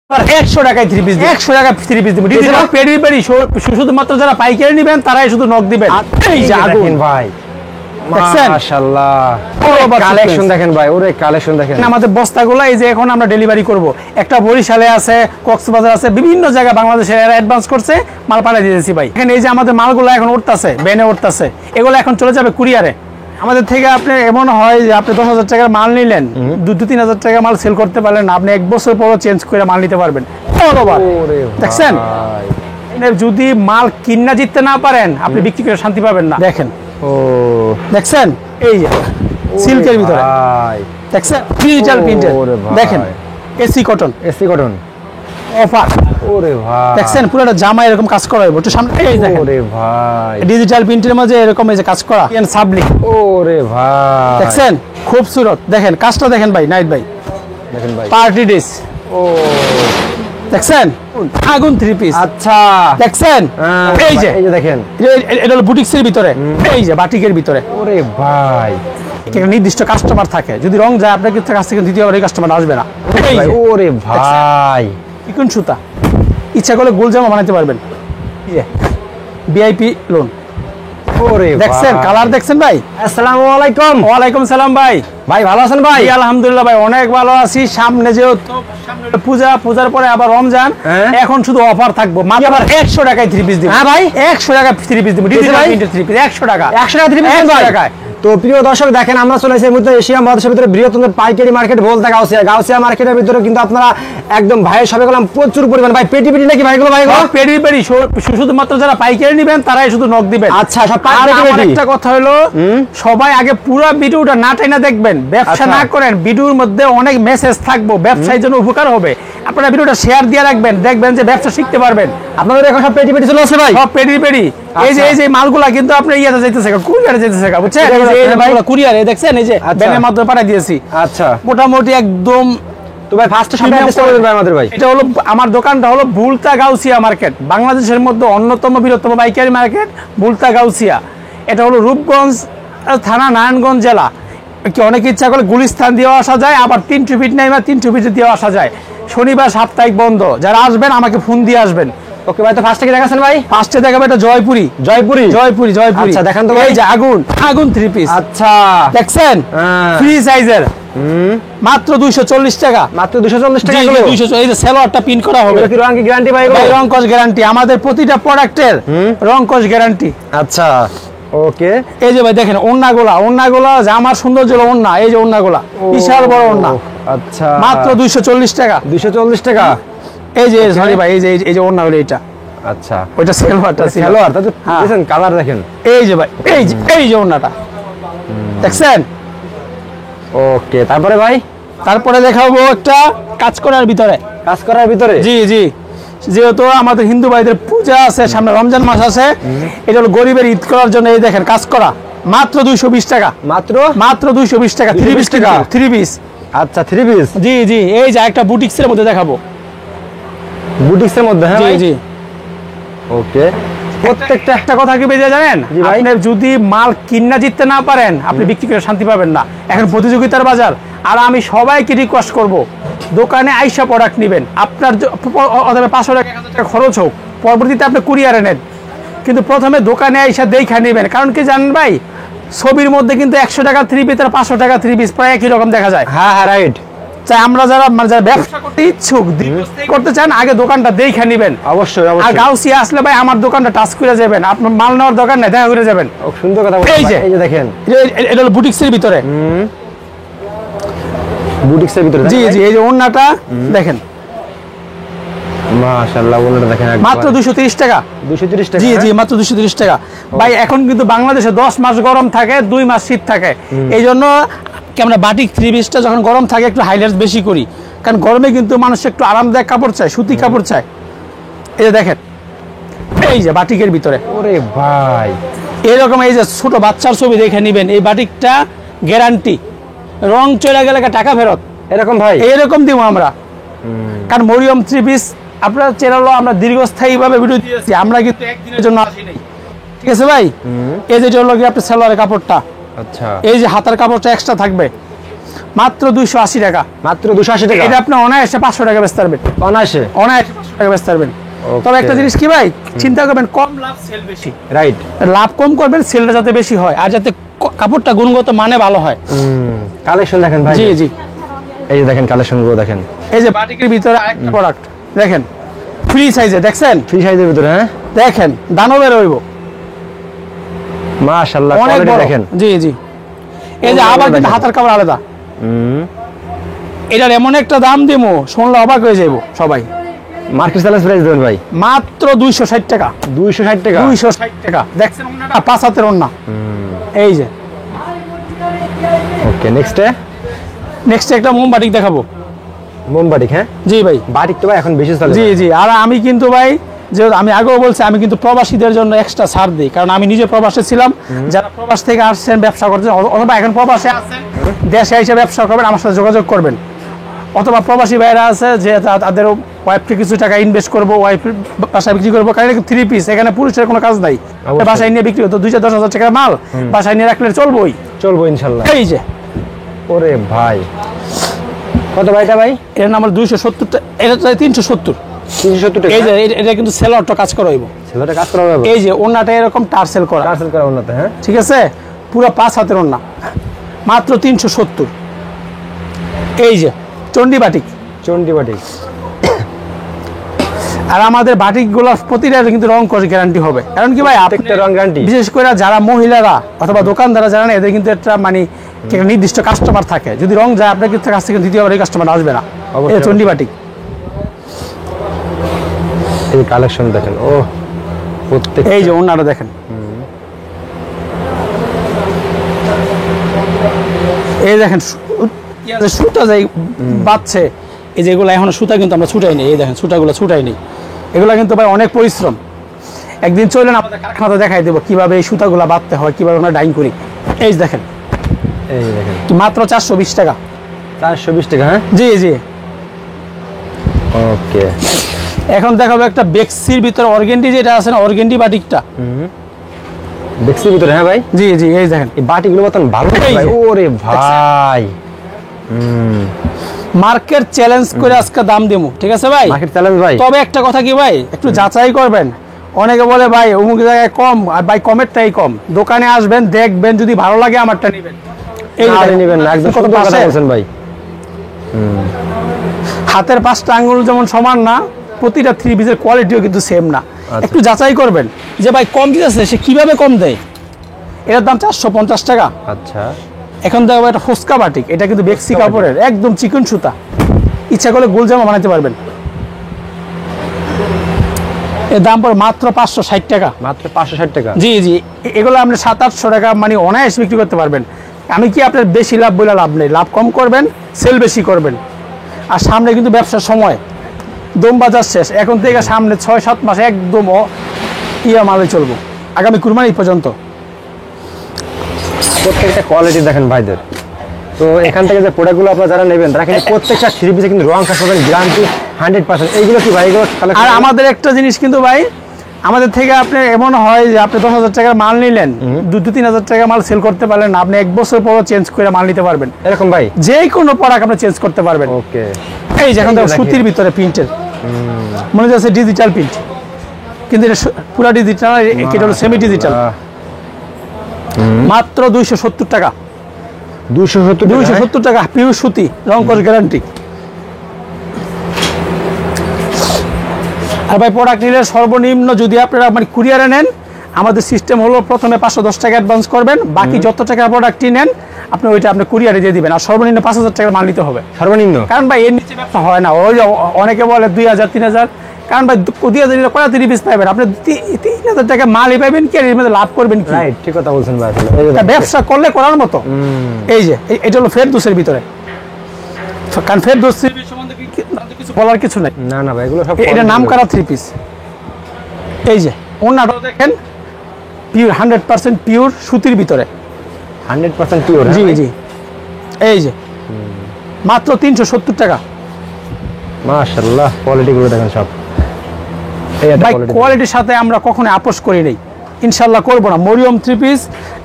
100 টাকায় 3 পিস 100 টাকা 3 পিস দিব ডিজিটাল পেরি শুধুমাত্র যারা পাইকারি নেবেন তারাই শুধু নক দিবেন। এই যে আগুন ভাই দেখছেন মাশাআল্লাহ কালেকশন দেখেন ভাই, ওরে কালেকশন দেখেন। আমাদের বস্তাগুলো এই যে এখন আমরা ডেলিভারি করব, একটা বরিশালে আছে, কক্সবাজার আছে, বিভিন্ন জায়গায় বাংলাদেশে এরা অ্যাডভান্স করছে, মাল পাঠিয়ে দিয়েছি ভাই। এখানে এই যে আমাদের মালগুলো এখন উঠতেছে, বেনে উঠতেছে, এগুলো এখন চলে যাবে কুরিয়ারে। আমাদের থেকে আপনি এমন হয় যে আপনি 10,000 টাকার মাল নিলেন, 2-3,000 টাকার মাল সেল করতে পারলেন না, আপনি 1 বছর পর চেঞ্জ করে মাল নিতে পারবেন। দেখছেন, যদি মাল কিনা জিততে না পারেন আপনি বিক্রি করে শান্তি পাবেন না। দেখেন ও দেখছেন, এই যে সিল্কের ভিতরে দেখছেন, ডিজিটাল প্রিন্টের দেখেন, এসি কটন অফার। ওরে ভাই দেখছেন পুরোটা জামা এরকম কাজ করা হবে, একটু সামনে এই দেখেন, ওরে ভাই ডিজিটাল প্রিন্টের মধ্যে এরকম এই যে কাজ করা সাবলি। ওরে ভাই দেখছেন খুবসুরত, দেখেন কাজটা দেখেন ভাই, নাইট ভাই দেখেন ভাই পার্টি ড্রেস। ও দেখছেন আগুন 3 পিস। আচ্ছা দেখছেন এই যে দেখেন, এটা হলো বুটিক্সের ভিতরে, এই যে বাটিকের ভিতরে। ওরে ভাই একটা নির্দিষ্ট কাস্টমার থাকে, যদি রং যায় আপনার কাছ থেকে দ্বিতীয়বার এই কাস্টমার আসবে না। এই যে ওরে ভাই চিকন সুতা, ইচ্ছা করলে গোল জামা বানাতে পারবেন। VIP loan. ওরে দেখছেন কালার দেখছেন ভাই। আসসালামু আলাইকুম। ওয়ালাইকুম সালাম ভাই। ভাই ভালো আছেন ভাই? আলহামদুলিল্লাহ ভাই অনেক ভালো আছি। সামনে যেহেতু পূজার পরে আবার রমজান, এখন শুধু অফার থাকবো, মাত্র 100 টাকায় 3 পিস দিব। হ্যাঁ ভাই 100 টাকা 3 পিস দিব, ডিজিটাল প্রিন্টের 3 পিস 100 টাকা। 100 টাকা 3 পিস 100 টাকায়। তো প্রিয় দর্শক দেখেন, আমরা চলে এসেছি মুহূর্তে এশিয়া মহাদেশের ভিতরে বৃহত্তম পাইকারি মার্কেট বলতে গাউসিয়া মার্কেটের ভিতরে কিন্তু আপনারা একদম ভাইয়ের সবে গেলাম প্রচুর পরিমাণ ভাই পেটি নাকি ভাইগুলো পেরি শুধুমাত্র যারা পাইকারি নেবেন তারাই শুধু নক দিবেন। আচ্ছা সব একটা কথা হলো, সবাই আগে পুরো ভিডিওটা না টাইনা দেখবেন, ব্যবসা না করেন, ভিডিওর মধ্যে অনেক মেসেজ থাকবো, ব্যবসায়ের জন্য উপকার হবে। আপনারা ভিডিওটা শেয়ার দিয়ে রাখবেন, দেখবেন যে ব্যবসা শিখতে পারবেন। আপনাদের এখন সব পেটি চলে আসছে ভাই, সব পেটি। এই যে মালগুলা কিন্তু আপনি ইয়াতে যাইতেছে, কুরিয়ারে যাইতেছে, বুঝছেন? কুরিয়ারে দেখছেন, এই যে ব্যানের মাধ্যমে পাঠিয়ে দিয়েছি। আচ্ছা মোটামুটি একদম। তো ভাই ফার্স্টে সব ভাই আমাদের ভাই, এটা হলো আমার দোকানটা হলো বুলতা গাউসিয়া মার্কেট, বাংলাদেশের মধ্যে অন্যতম বৃহত্তম পাইকারি মার্কেট বুলতা গাউসিয়া। এটা হলো রূপগঞ্জ থানা, নারায়ণগঞ্জ জেলা। অনেক ইচ্ছা করলে গুলিস্তান দিয়েও আসা যায়, আবার 3 ফিট নাইমা 3 ফিট দিয়েও আসা যায়। শনিবার সাপ্তাহিক বন্ধ, যারা আসবেন আমাকে ফোন দিয়ে আসবেন। ওকে ভাই, তো ফার্স্টে কি দেখাচ্ছেন ভাই? ফার্স্টে দেখাবো এটা জয়পুরি। আচ্ছা দেখান তো ভাই। এই যে আগুন 3 পিস। আচ্ছা দেখছেন ফ্রি সাইজের, মাত্র 240 টাকা। মাত্র 240 টাকা। এই যে সেলোয়ারটা পিন করা হবে। কি রং কি গ্যারান্টি ভাই? রং কস গ্যারান্টি, আমাদের প্রতিটা প্রোডাক্টের রং কস গ্যারান্টি। আচ্ছা ওকে। এই যে ভাই দেখেন ওন্নাগুলা যে আমার সৌন্দর্য হলো ওন্না, এই যে ওন্নাগুলা বিশাল বড় ওন্না। আচ্ছা মাত্র 240 টাকা। 240 টাকা। এই যে সরি ভাই, এই যে ওন্না হলো এটা। আচ্ছা ওইটা সেলোয়ারটা ছিল। সেলোয়ারটা তো দেখেন, কালার দেখেন। এই যে ভাই এই যে ওন্নাটা দেখছেন। ওকে তারপরে ভাই, তারপরে দেখাবো একটা কাজ করার ভিতরে। জি যেহেতু আমাদের হিন্দু ভাইদের পূজা আছে, সামনে রমজান মাস আছে, এটা হলো গরিবের ঈদ করার জন্য এই দেখেন কাজ করা, মাত্র 220 টাকা। মাত্র 220 টাকা 3 পিস টাকা 3 পিস। আচ্ছা 3 পিস। জি এই যে একটা বুটিক্সের মধ্যে দেখাবো, বুটিক্সের মধ্যে। হ্যাঁ জি ওকে। প্রত্যেকটা একটা কথা কি বেজে জানেন, আপনি যদি মাল কিনা জিততে না পারেন আপনি বিক্রি করে শান্তি পাবেন না। এখন প্রতিযোগিতার বাজার, আর আমি সবাইকে রিকোয়েস্ট করব, দোকানে আইসা প্রোডাক্ট নেবেন। আপনার 500 টাকা 1000 টাকা খরচ হোক, পরবর্তীতে আপনি কুরিয়ারে নেন, কিন্তু প্রথমে দোকানে আইসা দেখা নেবেন। কারণ কি জানেন ভাই, ছবির মধ্যে কিন্তু 100 টাকা 3 পিস আর 500 টাকা 3 পিস প্রায় একই রকম দেখা যায়। হ্যাঁ রাইট। চাই আমরা যারা ব্যবসা করতে ইচ্ছুক, করতে চান, আগে দোকানটা দেখে নেবেন। অবশ্যই। আর গাউসিয়া আসলে ভাই আমার দোকানটা টাচ করে যাবেন, আপনার মাল নেওয়ার দোকান নেই, দেখা করে যাবেন। সুন্দর কথা। এই যে দেখেন, এটা হলো বুটিক্সের ভিতরে। বুটিক্সের ভিতরে জি এই যে ওন্নাটা দেখেন, মাশাআল্লাহ ওন্নাটা দেখেন, মাত্র 230 টাকা। 230 টাকা। জি মাত্র 230 টাকা। ভাই এখন কিন্তু বাংলাদেশে 10 মাস গরম থাকে, 2 মাস শীত থাকে, এই জন্য আমরা বাটিক 3 পিসটা যখন গরম থাকে একটু হাইলাইট বেশি করি, কারণ গরমে কিন্তু মানুষ একটু আরামদায়ক কাপড় চায়, সুতি কাপড় চায়। এই যে দেখেন, এই যে বাটিকের ভিতরে। ওরে ভাই এরকম এই যে ছোট বাচ্চার ছবি দেখে নেবেন, এই বাটিকটা গ্যারান্টি, রং চলে গেলে টাকা ফেরত। এরকম ভাই এরকম দিব আমরা, কারণ মরিয়ম 3 পিস আপনার চ্যানেলও আমরা দীর্ঘস্থায়ী ভাবে ভিডিও দিয়েছি, আমরা কিন্তু একদিনের জন্য আসি নাই। ঠিক আছে ভাই, এই যে হলো কি আপনার সেলোয়ারের কাপড়টা। আচ্ছা, এই যে হাতার কাপড়টা এক্সট্রা থাকবে, মাত্র 280 টাকা। মাত্র 280 টাকা। এটা আপনি অনায়াসে 500 টাকা বেচতে পারবেন, অনায়াসে 500 টাকা বেচতে পারবেন। Okay. তবে একটা জিনিস কি ভাই, চিন্তা করবেন কম লাভ সেল বেশি। রাইট। লাভ কম করবেন, সেলটা যাতে বেশি হয় আর যাতে কাপড়টা গুণগত মানে ভালো হয়। কালেকশন দেখেন ভাই। জি জি, এই যে দেখেন কালেকশন গুলো দেখেন। এই যে বাটিকের ভিতরে আরেকটা প্রোডাক্ট দেখেন, ফ্রি সাইজে, দেখছেন ফ্রি সাইজের ভিতরে, হ্যাঁ দেখেন দানবের হইব, মাশাআল্লাহ অনেক কোয়ালিটি বড়। দেখেন। জি জি, এই যে আবার কিন্তু দেখেন। হাতের কাপড় আলাদা। এটার এমন একটা দাম দিমু শুনলে অবাক হয়ে যাইব সবাই। মার্কেট চ্যালেঞ্জ প্রাইস দেবেন ভাই মাত্র 260 টাকা। 260 টাকা। 260 টাকা, দেখছেন ওন্নাটা 5 হাতের ওন্না। এই যে ওকে, নেক্সট একটা মোমবাটিক দেখাবো। মোমবাটিক, হ্যাঁ জি ভাই, বাটিক তো ভাই এখন বেশি চলে। জি জি। আর আমি কিন্তু ভাই, যে আমি আগেও বলছি, আমি কিন্তু প্রবাসীদের জন্য এক্সট্রা ছাড় দিই, কারণ আমি নিজে প্রবাসে ছিলাম। যারা প্রবাস থেকে আসছেন, ব্যবসা করছেন, অথবা এখন প্রবাসে আছেন, দেশে এসে ব্যবসা করবেন, আমার সাথে যোগাযোগ করবেন। অথবা প্রবাসী ভাইরা আছে যে তাদের ওয়াইফকে কিছু টাকা ইনভেস্ট করবো, ওয়াইফের বাসায় বিক্রি করবো, কারণ 3 পিস, এখানে পুরুষের কোনো কাজ নাই। অবশ্যই। বাসায় নিয়ে বিক্রি হতো 2-10,000 টাকার মাল, বাসায় নিয়ে রাখলে চলবোই। চলবো ইনশাআল্লাহ। এই যে ওরে ভাই, কত ভাই এটা ভাই? এর নাম হলো 270 টাকা, এটা 370। 370 টাকা। এই যে এটা কিন্তু সেলরটা কাজ করা হইব। ছেলেটা কাজ করা হবে। এই যে ওন্নাটা এরকম টার্সেল করা, পার্সেল করা উন্নত, হ্যাঁ ঠিক আছে, পুরো 5 হাতের ওন্না, মাত্র 370। এই যে চন্ডী বাটিক। চন্ডী বাটিক। আর আমাদের বাটিকগুলোর প্রতিটা কিন্তু রং করে গ্যারান্টি হবে, কারণ কি ভাই, প্রত্যেকটা রং গ্যারান্টি। বিশেষ করে যারা মহিলারা অথবা দোকানদাররা যারা না, এদের কিন্তু একটা মানে একটা নির্দিষ্ট কাস্টমার থাকে, যদি রং যায় আপনার কিন্তু কাছ থেকে দ্বিতীয়বার এই কাস্টমার আসবে না। অবশ্যই, এই চন্ডী বাটিক। এই কালেকশন দেখেন, ও প্রত্যেক। এই যে ওন্নাটা দেখেন, এই দেখেন সুতা যাই বাচ্ছে, এই যে এগুলো এখনো সুতা কিন্তু আমরা ছুটাই নেই। এই দেখেন সুতাগুলো ছুটাই নেই, এগুলো কিন্তু ভাই অনেক পরিশ্রম। একদিন চলেন আমাদের কারখানাতে দেখাই দেবো কিভাবে এই সুতাগুলো বাঁধতে হয়, কিভাবে আমরা ডাইং করি। এই যে দেখেন, এই দেখেন মাত্র 420 টাকা। 420 টাকা, হ্যাঁ জি জি। ওকে। এখন দেখাবো একটা বেক্সির ভিতরে অর্গেন্ডি, যেটা আছে না অর্গেন্ডি বাটিকটা। দেখছি ভিতরে, হ্যাঁ ভাই। জি জি, এই দেখেন এই বাটিগুলো মতন ভালো এই ভাই। যে। ওরে ভাই, মার্কেট চ্যালেঞ্জ করে আজকে দাম দেবো, ঠিক আছে ভাই। মার্কেট চ্যালেঞ্জ ভাই। তবে একটা কথা কি ভাই, একটু যাচাই করবেন। অনেকে বলে ভাই অমুক জায়গায় কম, আর ভাই কমেরটাই কম। দোকানে আসবেন, দেখবেন, যদি ভালো লাগে আমারটা নেবেন। এই আর দেখেন, নেবেন না, একদম কত সত্য কথা পাশে? বলছেন ভাই। হাতের 5টা আঙ্গুল যেমন সমান না, প্রতিটা 3 পিসের কোয়ালিটিও কিন্তু সেম না। একটু যাচাই করবেন যে ভাই কম দিতেছে, সে কিভাবে কম দেয়। এটার দাম 450 টাকা। আচ্ছা, এখন দেখো একটা ফুচকা বাটিক, এটা কিন্তু বেক্সি কাপড়ের, একদম চিকন সুতা, ইচ্ছা করলে গোল জামা বানাতে পারবেন। এর দাম পড়ে মাত্র 560 টাকা। মাত্র 560 টাকা। জি জি, এগুলো আপনি 700-800 টাকা মানে অনায়াস বিক্রি করতে পারবেন। আমি কি আপনার বেশি লাভ বলে লাভ নেই, লাভ কম করবেন, সেল বেশি করবেন। আর সামনে কিন্তু ব্যবসার সময়, দম বাজার শেষ, এখন থেকে সামনে 6-7 মাস একদম মালে চলবো, আগামী কুরবানি পর্যন্ত। প্রত্যেকটা কোয়ালিটি দেখেন ভাইদের। তো এখান থেকে যে প্রোডাক্টগুলো আপনারা যারা নেবেন, তারা কিন্তু প্রত্যেকটা 3 পিসে কিন্তু রং কাজ পাবেন, গ্যারান্টি 100%। এইগুলো কি ভাই, এগুলো আর আমাদের একটা জিনিস কিন্তু ভাই, আমাদের থেকে আপনি এমন হয় যে আপনি 10,000 টাকার মাল নিলেন, 2-3 হাজার টাকা মাল সেল করতে পারলেন, আপনি 1 বছর পরও চেঞ্জ করে মাল নিতে পারবেন। এরকম ভাই, যে কোনো প্রোডাক্ট আপনি চেঞ্জ করতে পারবেন। ওকে। এই যে এখন দেখো দেখি। সুতির ভিতরে প্রিন্টের, মনে হচ্ছে ডিজিটাল প্রিন্ট, কিন্তু এটা পুরো ডিজিটাল, এটা হলো সেমি ডিজিটাল। মাত্র 270 টাকা। 270 টাকা, পিওর সুতি, রং কস গ্যারান্টি। আর ভাই প্রোডাক্ট নিলে সর্বনিম্ন যদি আপনারা মানে কুরিয়ারে নেন, আমাদের সিস্টেম হলো প্রথমে 510 টাকা অ্যাডভান্স করবেন, বাকি যত টাকা প্রোডাক্টটি নেন আপনি ওইটা আপনি কুরিয়ারে দিয়ে দিবেন। আর সর্বনিম্ন 5,000 টাকার মাল নিতে হবে সর্বনিম্ন, কারণ ভাই এর নিচে ব্যবসা হয় না। ওই যে অনেকে বলে 2,000-3,000, কারণ ভাই 2,000 কয়টা 3 পিস পাইবেন আপনি, 3,000 টাকা মালই পাইবেন কি, আর এর মধ্যে লাভ করবেন কি? রাইট, ঠিক কথা বলছেন ভাই। তা ব্যবসা করলে করার মতো। এই যে এটা হলো ফেরদৌসের ভিতরে, কারণ ফেরদৌসের সম্বন্ধে কিছু বলার কিছু নাই। না না ভাই, এগুলো সব এটা নাম করা 3 পিস। এই যে ওন্নাটা দেখেন, পিওর 100% পিওর সুতির ভিতরে, 100% পিওর। জি জি। এই যে মাত্র 370 টাকা। মাশাআল্লাহ, কোয়ালিটিগুলো দেখেন সব। এই একটা ভাই কোয়ালিটি, কোয়ালিটির সাথে আমরা কখনো আপোষ করি নাই, ইনশাল্লাহ করবো না। মরিয়ম 3 পিস,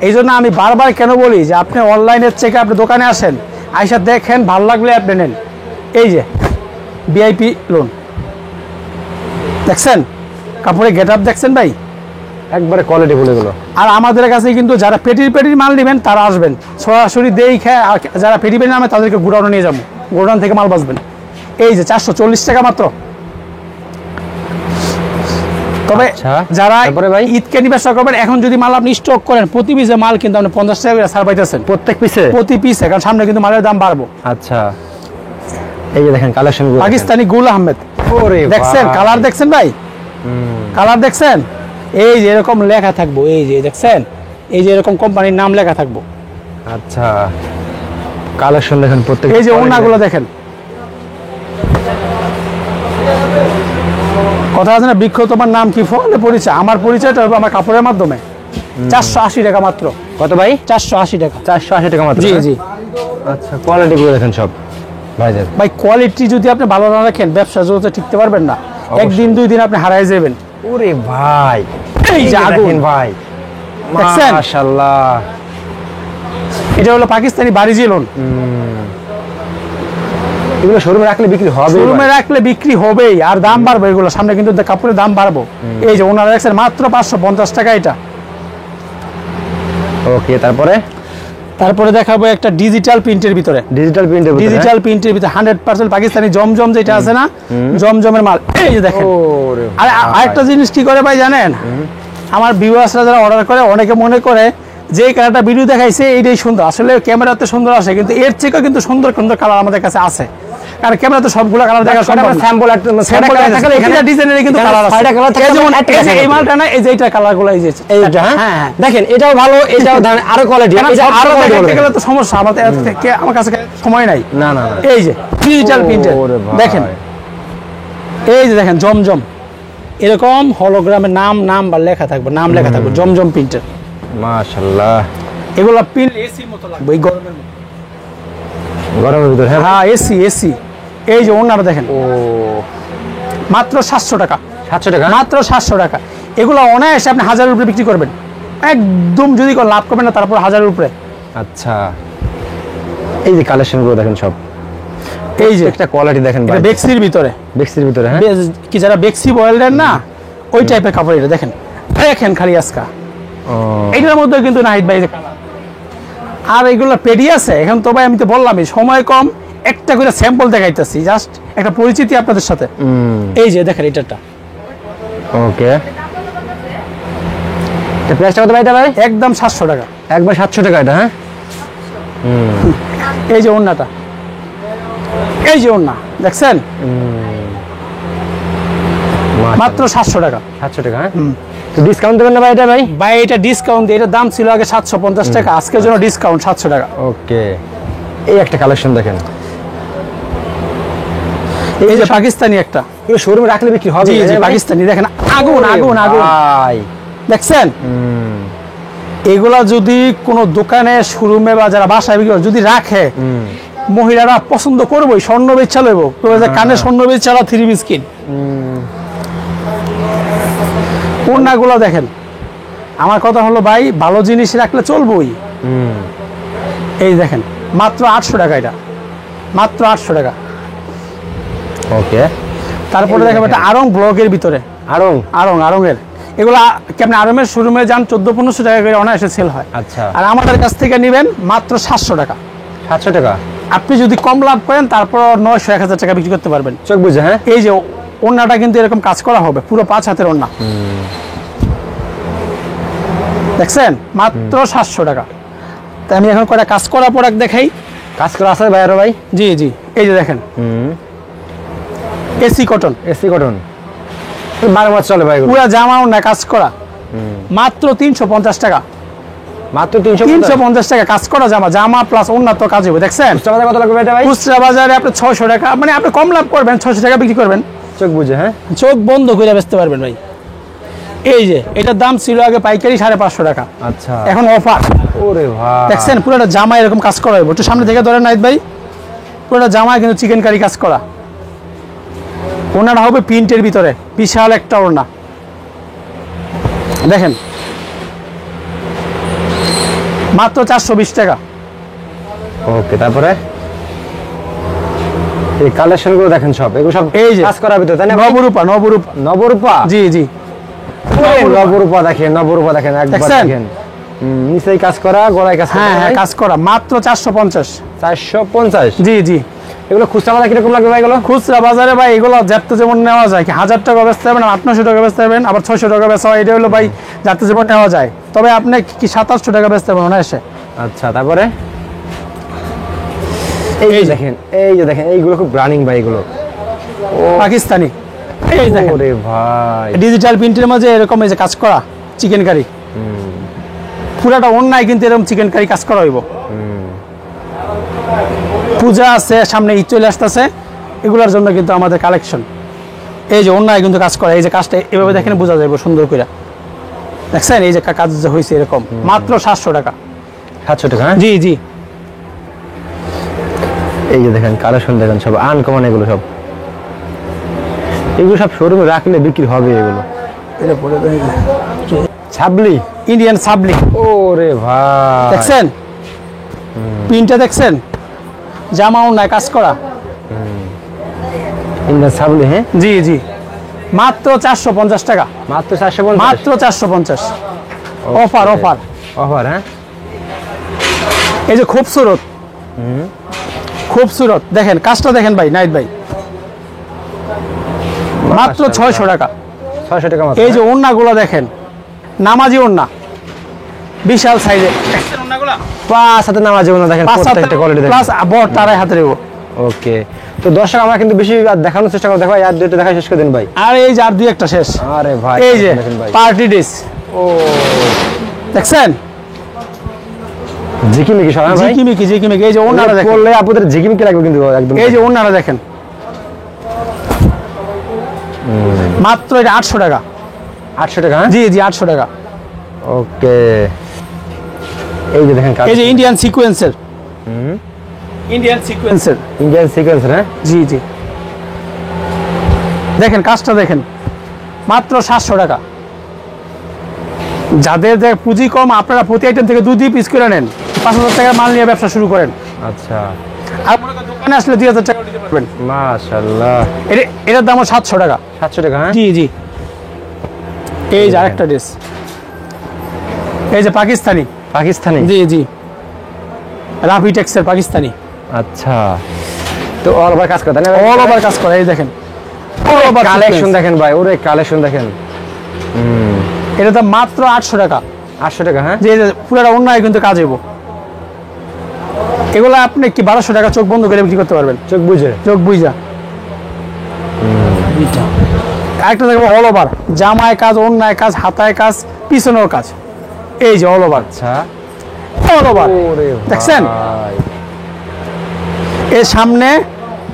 এই জন্য আমি বারবার কেন বলি যে আপনি অনলাইনের চেকে আপনি দোকানে আসেন, আইসা দেখেন, ভালো লাগলে আপনি নেন। এই যে ভিআইপি লোন দেখছেন, কাপড়ের গেট আপ দেখছেন ভাই, একবারে কোয়ালিটি বলে গেলো। আর আমাদের কাছে কিন্তু যারা পেটির মাল নেবেন তারা আসবেন সরাসরি দেই খায়, আর যারা পেটি নামে তাদেরকে গোডাউনে নিয়ে যাবো, গোডাউন থেকে মাল বাঁচবেন। এই যে 440 টাকা মাত্র। তবে আচ্ছা, যারা তারপরে ভাই? ঈদকে নিবেশ করবেন, এখন যদি মাল আপনি স্টক করেন, প্রতি পিসে মাল কিন্তু আপনি 50 টাকা করে ছাড় পাইতেছেন প্রত্যেক পিসে? প্রতি পিসে, কারণ সামনে কিন্তু মালের দাম বাড়বো। আচ্ছা, এই যে দেখেন কালেকশন পাকিস্তানি গুল আহমেদ দেখছেন, কালার দেখছেন ভাই, কালার দেখছেন। এই যে এরকম লেখা থাকবো, এই যে দেখছেন, এই যে এরকম কোম্পানির নাম লেখা থাকবো। আচ্ছা, কালেকশন দেখেন প্রত্যেক। এই যে ওড়নাগুলো দেখেন, কথা আছে না, বৃক্ষ তোমার নাম কি, ফলে পরিচয়। আমার পরিচয়টা হবে আমার কাপড়ের মাধ্যমে। 480 টাকা মাত্র। কত ভাই? 480 টাকা। 480 টাকা মাত্র? জি জি। আচ্ছা, কোয়ালিটি গুলো দেখেন সব ভাইদের। ভাই কোয়ালিটি যদি আপনি ভালো না রাখেন, ব্যবসা জগতে টিকতে পারবেন না। একদিন দুই দিন আপনি হারাই যাবেন। ওরে ভাই, এই যে আগুন দেখেন ভাই, দেখছেন? মাশাআল্লাহ। এটা হলো পাকিস্তানি বাড়িজি লোন। এগুলো শোরুমে রাখলে বিক্রি হবে? শোরুমে রাখলে বিক্রি হবেই, আর দাম বাড়বে এগুলো সামনে, কিন্তু কাপড়ের দাম বাড়বো। এই যে ওনারা দেখছেন মাত্র 550 টাকা এটা। ওকে, তারপরে দেখাবো একটা ডিজিটাল প্রিন্টের ভিতরে, ডিজিটাল প্রিন্টের ভিতরে? ডিজিটাল প্রিন্টের ভিতরে 100% পাকিস্তানি জমজম যেটা আছে না, জমজমের মাল। এই যে দেখেন। ওরে আর আরেকটা জিনিস কি করে ভাই জানেন, আমার ভিউয়ার্সরা যারা অর্ডার করে, অনেকে মনে করে যে কালারটা ভিডিও দেখাইছে এইটাই সুন্দর, আসলে ক্যামেরাতে সুন্দর আসে, কিন্তু এর থেকেও কিন্তু সুন্দর সুন্দর কালার আমাদের কাছে আছে। কারণ ক্যামেরাতে সবগুলো কালার দেখা সম্ভব না। স্যাম্পল স্যাম্পল থাকলে এখানে ডিজাইনের কিন্তু কালার আছে। এই যেমন এই মালটা না, এই যে এইটা কালারগুলো, এই যে এইটা, হ্যাঁ দেখেন, এটাও ভালো, এটাও ধরেন আরো কোয়ালিটি, এটা আরো কোয়ালিটি দেখতে গেলে তো সমস্যা, আমার কাছে সময় নাই। না না, এই যে ডিজিটাল প্রিন্টের দেখেন, এই যে দেখেন জমজম, এরকম হলোগ্রামের নাম বা লেখা থাকবে, নাম লেখা থাকবে, জমজম প্রিন্টের। মাশাআল্লাহ, এগুলো পিন এসির মতো লাগবে এই গরমের মধ্যে। গরমের ভিতর? হ্যাঁ, এসি। এই যে ওনারা দেখেন, ও মাত্র 700 টাকা। 700 টাকা? মাত্র 700 টাকা। এগুলো অনায়াসে আপনি 1000-এর উপরে বিক্রি করবেন, একদম যদি লাভ করবেন না, তারপর 1000-এর উপরে। আচ্ছা, এই যে কালেকশন গুলো দেখেন সব, এই যে একটা কোয়ালিটি দেখেন ভাই, বেক্সির ভিতরে, বেক্সির ভিতরে। হ্যাঁ, কি যারা বেক্সি বয়েলের না, ওই টাইপের কাপড়। এটা দেখেন, দেখেন খালি আজকা এইটার মধ্যে কিন্তু নাহিদ ভাই কালার। আর এগুলো পেডি আছে এখন তো ভাই, আমি তো বললামই সময় কম, একটা করে স্যাম্পল দেখাইতেছি, জাস্ট একটা পরিচিতি আপনাদের সাথে। এই যে দেখেন এটাটা। ওকে, এটা প্রাইসটা কত ভাই? এটা ভাই একদম 700 টাকা, একবার 700 টাকা এটা? হ্যাঁ, এই যে ওন্নাটা, এই যে ওন্না দেখছেন, মাত্র 700 টাকা। 700 টাকা? হ্যাঁ, তো ডিসকাউন্ট দেবেন না ভাই এটা? ভাই এটা ডিসকাউন্ট, এটার দাম ছিল আগে 750 টাকা, আজকের জন্য ডিসকাউন্ট 700 টাকা। ওকে, এই একটা কালেকশন দেখেন, এই যে পাকিস্তানি একটা, এই শোরুমে রাখলে বিক্রি হবে? জি জি, পাকিস্তানি দেখেন, আগুন আগুন আগুন ভাই, দেখছেন। এগুলা যদি কোনো দোকানে, শোরুমে বা যারা বাসায় বিক্রি করে যদি রাখে, মহিলারা পছন্দ করবোই, স্বর্ণ বেচা লইব, কানে স্বর্ণ বেচা 3 পিস কিন। ওড়নাগুলো দেখেন, আমার কথা হলো ভাই, ভালো জিনিস রাখলে চলবই। এই দেখেন মাত্র 800 টাকা, এটা মাত্র 800 টাকা। ওকে, তারপরে দেখাবো একটা আরং ব্লকের ভিতরে, আরঙের এগুলা কেমন, আরঙের শোরুমে যান 1400-1500 টাকা করে অনায়াসে সেল হয়। আচ্ছা, আর আমাদের কাছ থেকে নেবেন মাত্র 700 টাকা। 700 টাকা? আপনি যদি কম লাভ করেন, তারপর 900-1000 টাকা বিক্রি করতে পারবেন। চোখ বুঝে? হ্যাঁ, এই যে ওড়নাটা কিন্তু এরকম কাজ করা হবে, পুরো 5 হাতের ওড়না, দেখছেন, মাত্র 700 টাকা। তাই আমি এখন কয়টা কাজ করা প্রোডাক্ট দেখাই। কাজ করা আছে ভাই আরো? ভাই জি জি, এই যে দেখেন, এসি কটন, 12 মাস চলে ভাই, পুরো জামা ওড়না কাজ করা, মাত্র 350 টাকা। মাত্র 350 টাকা কাজ করা জামা প্লাস ওড়না তো কাজ হবে, দেখছেন। কত লাগবে এটা ভাই? খুচরা বাজারে আপনি 600 টাকা, মানে আপনি কম লাভ করবেন, 600 টাকা বিক্রি করবেন, চোখ বুঝে? হ্যাঁ, চোখ বন্ধ করে বেচতে পারবেন ভাই। এই যে এটার দাম ছিল আগে পাইকারি 550 টাকা, আচ্ছা, এখন অফার। ওরে ভাই, দেখছেন পুরোটা জামা এরকম কাজ করা হবে, একটু সামনে থেকে ধরেন নাহিদ ভাই, পুরোটা জামা কিন্তু চিকেন কারি কাজ করা। ওড়নাটা হবে প্রিন্টের ভিতরে, বিশাল একটা ওড়না দেখেন, মাত্র 420 টাকা। ওকে, তারপরে এই কালেকশন গুলো দেখেন সব, এগুলো সব এই যে কাজ করার ভিতর, তাই না? নবরূপা নবরূপা, জি জি নবরূপা দেখেন একবার দেখছেন? দেখেন, নিচেই কাজ করা, গলায় কাজ করা। হ্যাঁ হ্যাঁ কাজ করা, মাত্র 450। 450। জি জি এগুলো খুচরা বাজার কিরকম লাগবে ভাই এগুলো? খুচরা বাজারে ভাই এগুলো যাতে যেমন নেওয়া যায়, কি 1000 টাকা বেচতে পারবেন, 800 টাকা বেচতে পারবেন, আবার 600 টাকা বেচা হয়, এটা হলো ভাই যাতে যেমন নেওয়া যায়। তবে আপনি কি 2700 টাকা বেচতে পারবেন না এসে। আচ্ছা, তারপরে এই যে দেখেন এইগুলো খুব রানিং ভাই, এগুলো পাকিস্তানি, এই দেখেন ওরে ভাই, ডিজিটাল প্রিন্টের মাঝে এরকম এই যে কাজ করা চিকেন কারি, পুরাটা অন্যায় কিন্তু এরকম চিকেন কারি কাজ করা হইব। পূজা আছে সামনে, ঈদ চলে আসতেছে, এগুলোর জন্য কিন্তু আমাদের কালেকশন। এই যে অন্যায় কিন্তু কাজ করা, এই যে কাজটা এভাবে দেখেন বোঝা যাবে সুন্দর করে, দেখছেন এই যে কাজ যে হয়েছে এরকম, মাত্র 700 টাকা। 700 টাকা? হ্যাঁ, জি জি এই যে দেখেন কালেকশন দেখেন সব আনকমন, এগুলো সব শোরুমে রাখলে বিক্রি হবে এগুলো। ছাবলি, ইন্ডিয়ান সাবলি, ওরে ভাই, দেখছেন প্রিন্টটা দেখছেন, জামা অন্যায় কাজ করা, ইন্ডিয়ান ছাবলি। হ্যাঁ, জি জি মাত্র 450 টাকা, মাত্র 450, মাত্র 450। Offer offer offer. হ্যাঁ, এই যে খুবসুরত, খুবসুরত দেখেন কাজটা দেখেন ভাই, নাইট ভাই, মাত্র 600 টাকা। 600 টাকা মাত্র। এই যে ওড়নাগুলো দেখেন, নামাজি ওড়না, বিশাল সাইজের পাঁচ হাতে নামাজ জীবন দেখেন, প্রত্যেকটা কোয়ালিটি দেখেন। প্লাস বড় তারাই হাতে নেব। ওকে, তো দর্শক আমরা কিন্তু বেশি আর দেখানোর চেষ্টা করব, দেখো আর দুটো দেখা শেষ করে দিন ভাই। আর এই যে আর দুই একটা শেষ, আরে ভাই এই যে দেখেন ভাই, পার্টি ড্রেস, ও দেখছেন ঝিকিমিকি সব। হ্যাঁ ভাই, ঝিকিমিকি, এই যে ওড়নাটা দেখেন, করলে আপুদের ঝিকিমিকি লাগবে কিন্তু একদম। এই যে ওড়নাটা দেখেন, মাত্র এটা 800 টাকা। 800 টাকা? হ্যাঁ, জি জি 800 টাকা। ওকে, এই যে দেখেন এই যে ইন্ডিয়ান সিকোয়েন্সের, ইন্ডিয়ান সিকোয়েন্সের, ইন্ডিয়ান সিকোয়েন্স। হ্যাঁ, জি জি দেখেন কাজটা দেখেন, মাত্র 700 টাকা। যাদের পুঁজি কম, আপনারা প্রতি আইটেম থেকে 2 পিস করে নেন, 5000 টাকার মাল নিয়ে ব্যবসা শুরু করেন। আচ্ছা, আর দোকানে আসলে 2000 টাকা দিতে পারবেন। মাশাআল্লাহ, এটার দাম 700 টাকা। 700 টাকা? হ্যাঁ, জি জি এই যে আরেকটা ড্রেস, এই যে পাকিস্তানি, পাকিস্তানি। জি জি রাফি টেক্সের পাকিস্তানি। আচ্ছা, তো অল ওভার কাজ করে, তাই না? অল ওভার কাজ করে, এই দেখেন অল ওভার কালেকশন দেখেন ভাই, ওরে কালেকশন দেখেন। এটা দাম মাত্র 800 টাকা। 800 টাকা? হ্যাঁ, যে পুরোটা অন্যায় কিন্তু কাজ হইব। এগুলো আপনি কি 1200 টাকা চোখ বন্ধ করে বিক্রি করতে পারবেন, চোখ বুঝে। চোখ বুঝা। আরেকটা দেখবো অল ওভার, জামায় কাজ, অন্যায় কাজ, হাতায় কাজ, পিছনেও কাজ, এই যে অল ওভার, আচ্ছা, অল ওভার ওরে দেখছেন? ভাই, এর সামনে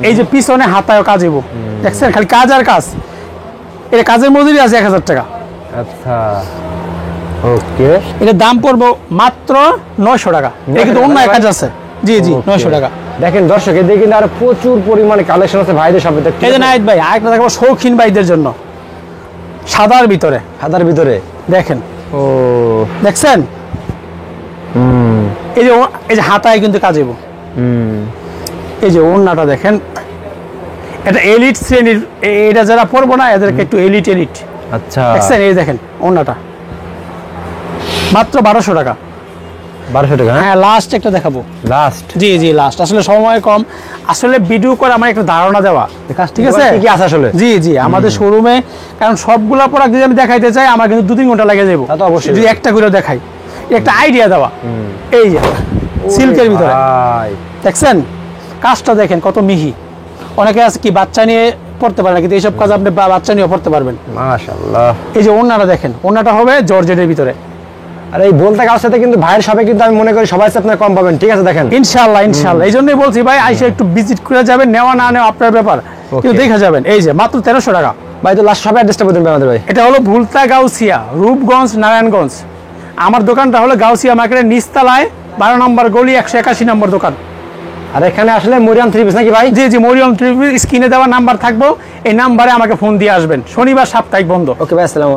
এই যে পিছনে হাতায়ও কাজ হইব, দেখছেন খালি কাজ আর কাজ। এটা কাজের মজুরি আছে 1000 টাকা। আচ্ছা, ওকে, এটার দাম পড়বো মাত্র 900 টাকা। এটা কিন্তু অন্যায় কাজ আছে, জি জি 900 টাকা। দেখেন দর্শক, এদিকে কিন্তু আরো প্রচুর পরিমাণে কালেকশন আছে ভাইদের সাথে। এই যে নাইট ভাই, আরেকটা দেখবো শৌখিন ভাইদের জন্য, সাদার ভিতরে, হাতার ভিতরে দেখেন ও দেখছেন, এই যে হাতায় কিন্তু কাজ হইব। এই যে ওড়নাটা দেখেন, এটা এলিট শ্রেণীর, এটা যারা পরবো না এদেরকে একটু এলিট। আচ্ছা, দেখছেন এই দেখেন ওড়নাটা মাত্র 1200 টাকা। 1200 টাকা? হ্যাঁ লাস্ট একটা দেখাবো, লাস্ট? জি জি লাস্ট, আসলে সময় কম, আসলে ভিডিও করে আমার একটা ধারণা দেওয়া, ঠিক আছে? কি আছে আসলে? জি জি আমাদের শোরুমে, কারণ সবগুলা প্রোডাক্ট যদি আমি দেখাইতে চাই আমার কিন্তু 2-3 ঘন্টা লেগে যাবো। তা তো অবশ্যই, যদি একটা করে দেখাই, একটা আইডিয়া দেওয়া। এই যে সিল্কের ভিতরে ভাই, দেখছেন কাজটা দেখেন কত মিহি। অনেকে আছে কি বাচ্চা নিয়ে পড়তে পারে না, কিন্তু এইসব কাজ আপনি বাচ্চা নিয়ে পড়তে পারবেন। মাশাআল্লাহ, এই যে ওড়নাটা দেখেন, ওড়নাটা হবে জর্জেটের ভিতরে। আর এই বলতে কার সাথে কিন্তু ভাইয়ের সবে কিন্তু আমি মনে করি সবাই আপনার কম পাবেন, ঠিক আছে? দেখেন ইনশাআল্লাহ ইনশাআল্লাহ, এই জন্যই বলছি ভাই আইসা একটু ভিজিট করে যাবেন, নেওয়া না নেওয়া আপনার ব্যাপার, কিন্তু দেখা যাবেন। এই যে মাত্র 1300 টাকা ভাই। তো লাস্ট সবাই অ্যাড্রেসটা বলবেন আমাদের ভাই। এটা হলো ভুলতা গাউসিয়া, রূপগঞ্জ, নারায়ণগঞ্জ। আমার দোকানটা হলো গাউসিয়া মার্কেটের নিচতলায়, 12 নম্বর গলি, 181 নম্বর দোকান। আর এখানে আসলে মরিয়াম 3 পিস নাকি ভাই? জি জি মরিয়ম স্ক্রিনে দেওয়া নাম্বার থাকবো, এই নাম্বারে আমাকে ফোন দিয়ে আসবেন। শনিবার সাপ্তাহিক বন্ধ। ওকে ভাই, আসসালামু আলাইকুম।